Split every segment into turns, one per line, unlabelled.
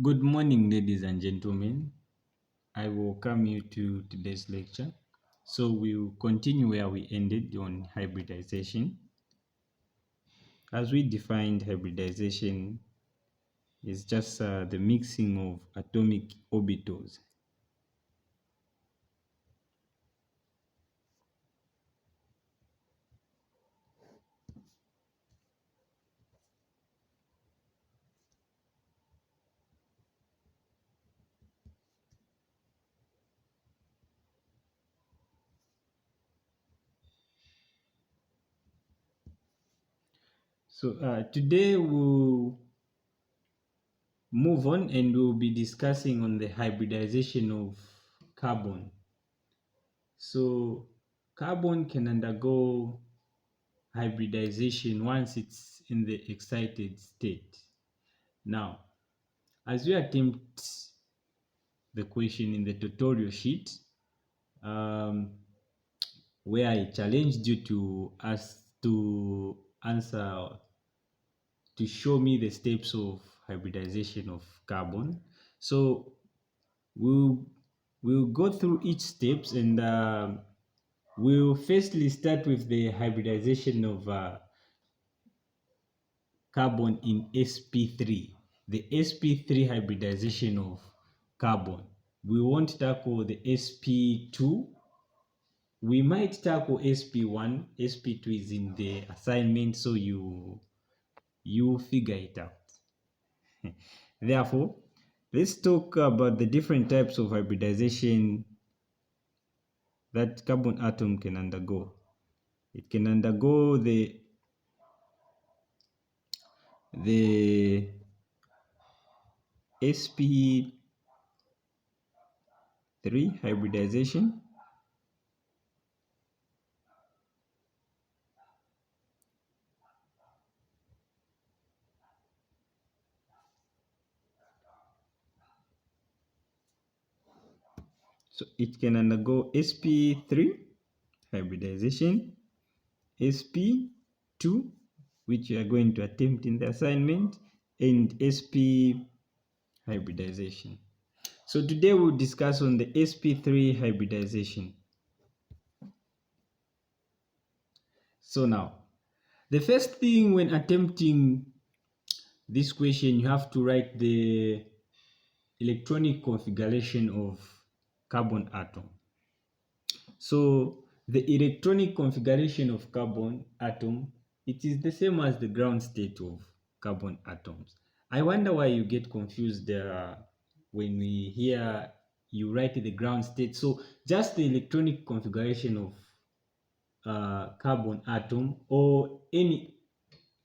Good morning, ladies and gentlemen. I welcome you to today's lecture. So we'll continue where we ended on hybridization. As we defined, hybridization is just the mixing of atomic orbitals. So today we'll move on and we'll be discussing on the hybridization of carbon. So carbon can undergo hybridization once it's in the excited state. Now, as we attempt the question in the tutorial sheet, where I challenged you to answer to show me the steps of hybridization of carbon. So we'll go through each steps and we'll firstly start with the hybridization of carbon in sp3, the sp3 hybridization of carbon. We won't tackle the sp2. We might tackle sp1. sp2 is in the assignment, so you figure it out. Therefore, let's talk about the different types of hybridization that carbon atom can undergo. It can undergo the sp3 hybridization, so it can undergo sp3 hybridization, sp2, which you are going to attempt in the assignment, and sp hybridization. So today we'll discuss on the sp3 hybridization. So now, the first thing when attempting this question, you have to write the electronic configuration of carbon atom. So the electronic configuration of carbon atom, it is the same as the ground state of carbon atoms. I wonder why you get confused when we hear you write the ground state. So just the electronic configuration of carbon atom or any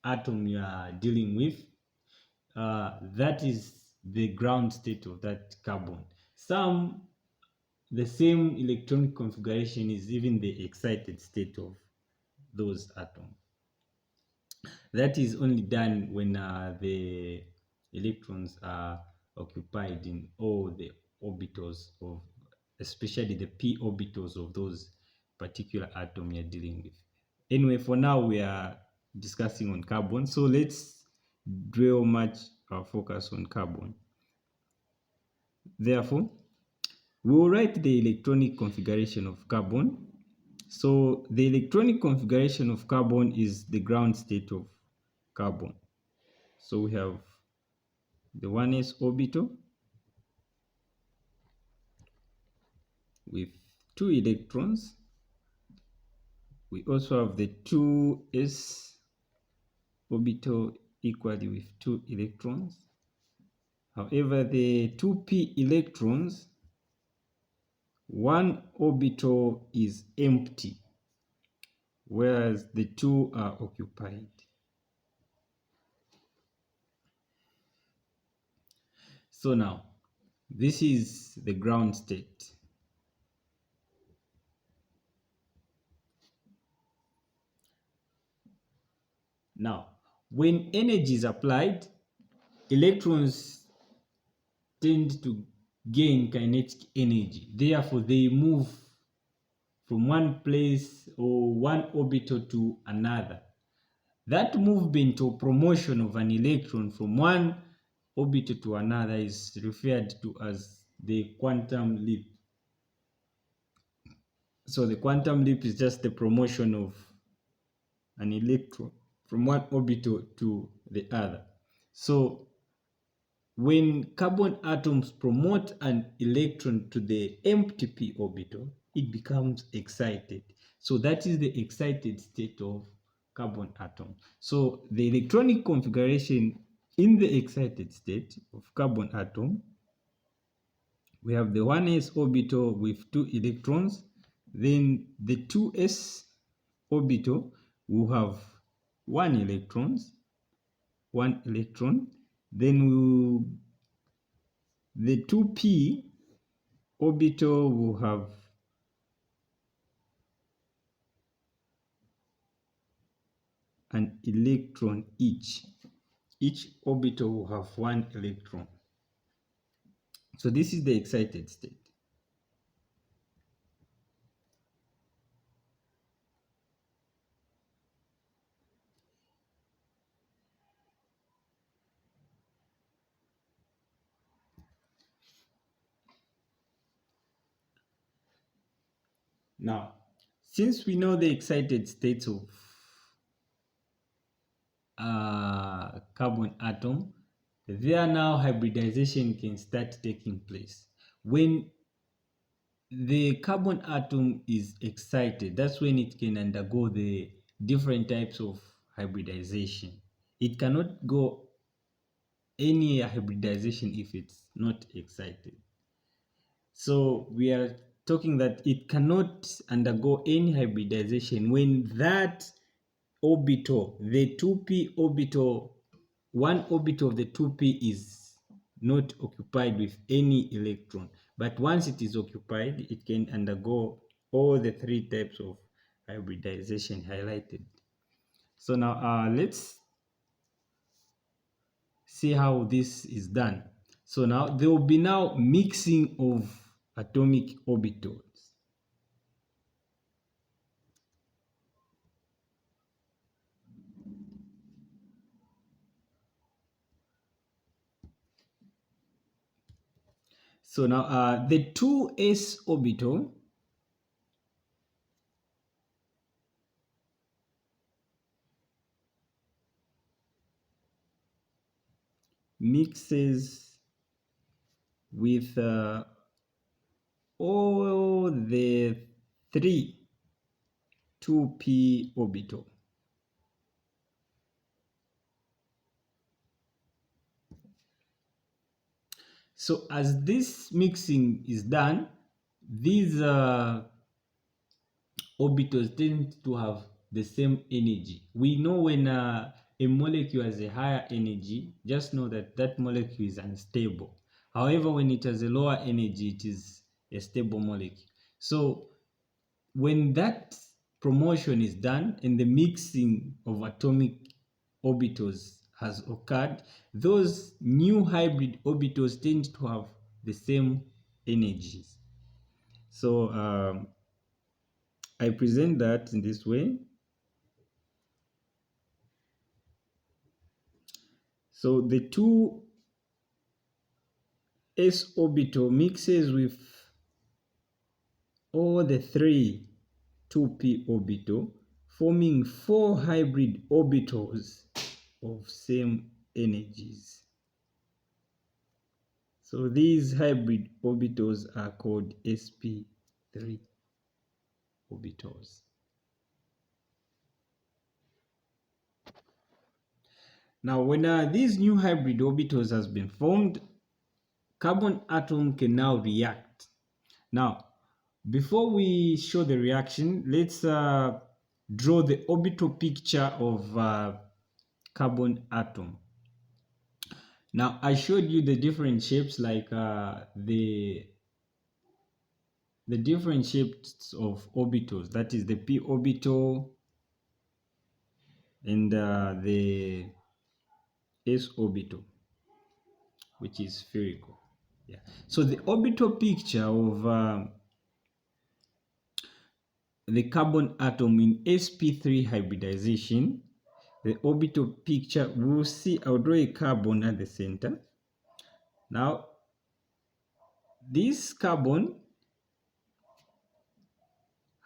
atom you are dealing with, that is the ground state of that carbon. The same electronic configuration is even the excited state of those atoms. That is only done when the electrons are occupied in all the orbitals of, especially the p orbitals of those particular atom you're dealing with. Anyway, for now we are discussing on carbon, so let's dwell much our focus on carbon. Therefore, we will write the electronic configuration of carbon. So the electronic configuration of carbon is the ground state of carbon. So we have the 1s orbital with 2 electrons. We also have the 2s orbital equally with 2 electrons. However, the 2p electrons, one orbital is empty, whereas the 2 are occupied. So now, this is the ground state. Now, when energy is applied, electrons tend to gain kinetic energy. Therefore, they move from one place or one orbital to another. That movement or promotion of an electron from one orbital to another is referred to as the quantum leap. So the quantum leap is just the promotion of an electron from one orbital to the other. So when carbon atoms promote an electron to the empty p orbital, it becomes excited. So that is the excited state of carbon atom. So the electronic configuration in the excited state of carbon atom, we have the 1s orbital with 2 electrons, then the 2s orbital will have 1 electron, then the 2p orbital will have an electron each. Each orbital will have 1 electron. So this is the excited state. Now, since we know the excited states of carbon atom, there now hybridization can start taking place. When the carbon atom is excited, that's when it can undergo the different types of hybridization. It cannot go any hybridization if it's not excited. So we are talking that it cannot undergo any hybridization when that orbital, the 2p orbital, one orbital of the 2p is not occupied with any electron. But once it is occupied, it can undergo all the 3 types of hybridization highlighted. So now let's see how this is done. So now there will be now mixing of atomic orbitals. So now the 2s orbital mixes with all the 3 2p orbital. So as this mixing is done, these orbitals tend to have the same energy. We know when a molecule has a higher energy, just know that that molecule is unstable. However, when it has a lower energy, it is a stable molecule. So when that promotion is done and the mixing of atomic orbitals has occurred, those new hybrid orbitals tend to have the same energies. So I present that in this way. So the 2s orbital mixes with all the 3 2p orbital, forming 4 hybrid orbitals of same energies. So these hybrid orbitals are called sp3 orbitals. Now when these new hybrid orbitals has been formed, carbon atom can now react. Now before we show the reaction, let's draw the orbital picture of carbon atom. Now I showed you the different shapes, like the different shapes of orbitals, that is the p orbital and the s orbital, which is spherical. Yeah. So the orbital picture of the carbon atom in sp3 hybridization, the orbital picture, we'll see, I'll draw a carbon at the center. Now, this carbon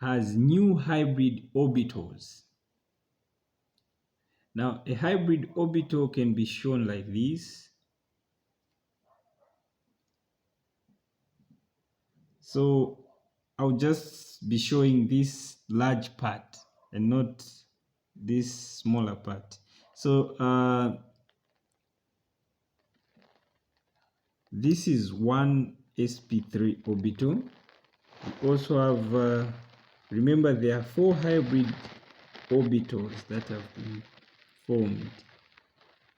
has new hybrid orbitals. Now, a hybrid orbital can be shown like this. So I'll just be showing this large part and not this smaller part. So this is one sp3 orbital. We also have, remember there are 4 hybrid orbitals that have been formed.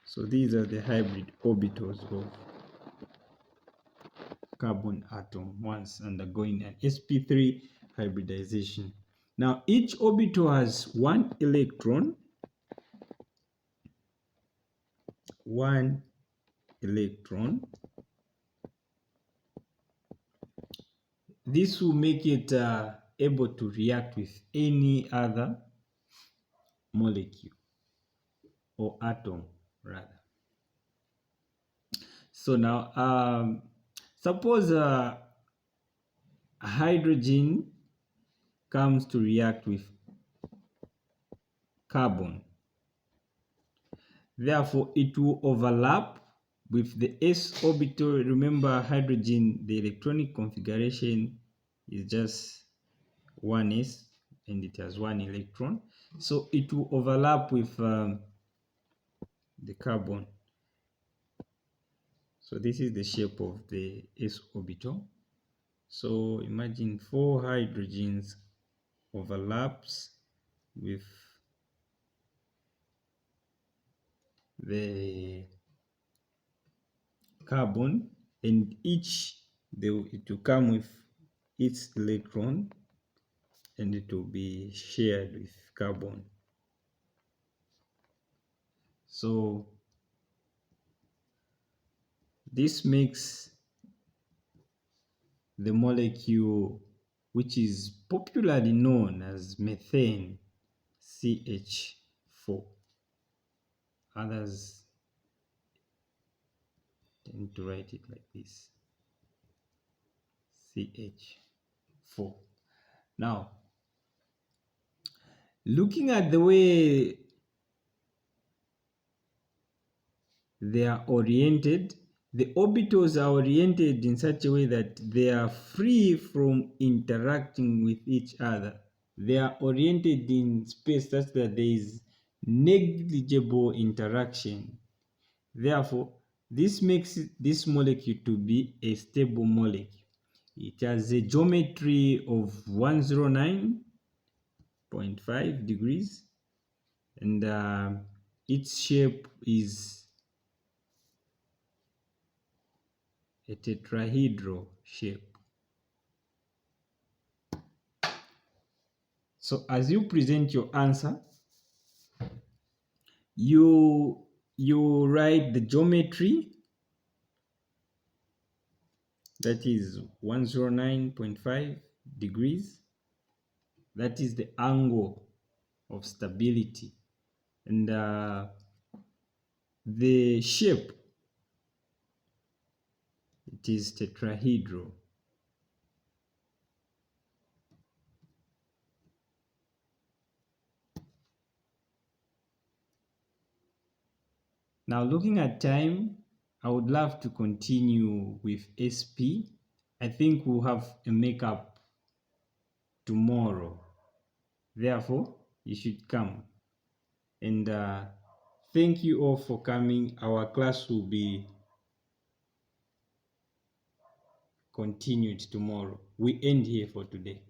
So these are the hybrid orbitals of carbon atom once undergoing an sp3 hybridization. Now each orbital has one electron. This will make it able to react with any other molecule or atom rather. So now suppose hydrogen comes to react with carbon. Therefore, it will overlap with the s orbital. Remember, hydrogen, the electronic configuration is just 1s and it has 1 electron. So it will overlap with the carbon. So this is the shape of the s orbital. So imagine 4 hydrogens overlaps with the carbon, and each it will come with its electron and it will be shared with carbon. So this makes the molecule which is popularly known as methane, CH4. Others tend to write it like this, CH4. Now, looking at the way they are oriented, the orbitals are oriented in such a way that they are free from interacting with each other. They are oriented in space such that there is negligible interaction. Therefore, this makes this molecule to be a stable molecule. It has a geometry of 109.5 degrees, and its shape is a tetrahedral shape. So as you present your answer, you write the geometry, that is 109.5 degrees. That is the angle of stability, and the shape, it is tetrahedral. Now looking at time, I would love to continue with SP. I think we'll have a makeup tomorrow. Therefore, you should come. And thank you all for coming. Our class will be continued tomorrow. We end here for today.